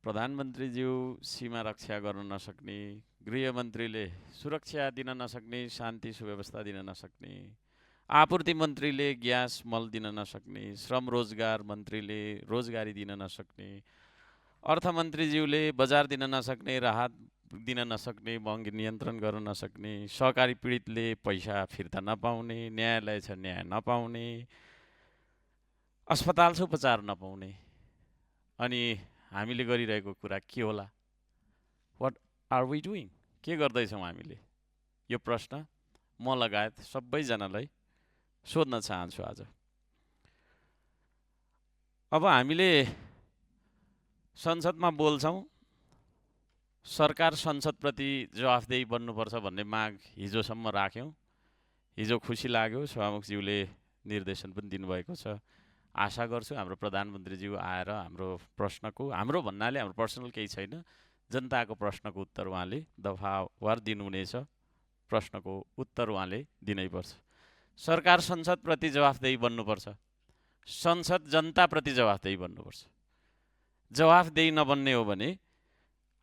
प्रधानमन्त्रीज्यू सीमा रक्षा गर्न नसक्ने, गृहमन्त्रीले सुरक्षा दिन नसक्ने, शान्ति सुव्यवस्था दिन नसक्ने, आपूर्ति मन्त्रीले ग्यास मल दिन नसक्ने, श्रम रोजगार मन्त्रीले रोजगारी दिन नसक्ने, अर्थमन्त्रीज्यूले बजार दिन नसक्ने, राहत दिन नसक्ने, महँगी नियन्त्रण गर्न नसक्ने, सहकारी पीडितले पैसा फिर्ता नपाउने, न्यायालय छ न्याय नपाउने, अस्पताल छ उपचार नपाउने। अनि हामीले गरिरहेको कुरा के होला? What are we doing? के गर्दैछौँ हामीले? यो प्रश्न म लगायत सबैजनालाई सोध्न चाहन्छु आज। अब हामीले संसदमा बोल्छौँ, सरकार संसदप्रति जवाफदेही बन्नुपर्छ भन्ने माग हिजोसम्म राख्यौँ। हिजो खुसी लाग्यो, सभामुखज्यूले निर्देशन पनि दिनुभएको छ। आशा गर्छु हाम्रो प्रधानमन्त्रीज्यू आएर हाम्रो प्रश्नको, हाम्रो भन्नाले हाम्रो पर्सनल केही छैन, जनताको प्रश्नको उत्तर उहाँले दफावार दिनुहुनेछ। प्रश्नको उत्तर उहाँले दिनैपर्छ। सरकार संसदप्रति जवाफदेही बन्नुपर्छ, संसद जनताप्रति जवाफदेही बन्नुपर्छ। जवाफदेही नबन्ने हो भने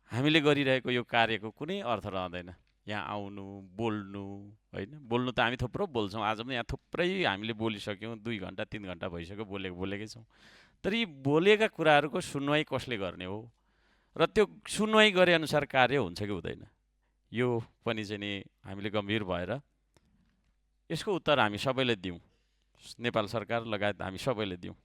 हामीले गरिरहेको यो कार्यको कुनै अर्थ रहँदैन। यहाँ आउनु, बोल्नु, होइन? बोल्नु त हामी थुप्रो बोल्छौँ। आज पनि यहाँ थुप्रै हामीले बोलिसक्यौँ, 2 घन्टा 3 घन्टा भइसक्यो बोलेकै छौँ। तर यी बोलेका कुराहरूको सुनवाई कसले गर्ने हो र त्यो सुनवाई गरे अनुसार कार्य हुन्छ कि हुँदैन, यो पनि चाहिँ नि हामीले गम्भीर भएर यसको उत्तर हामी सबैले दिउँ, नेपाल सरकार लगायत हामी सबैले दिउँ।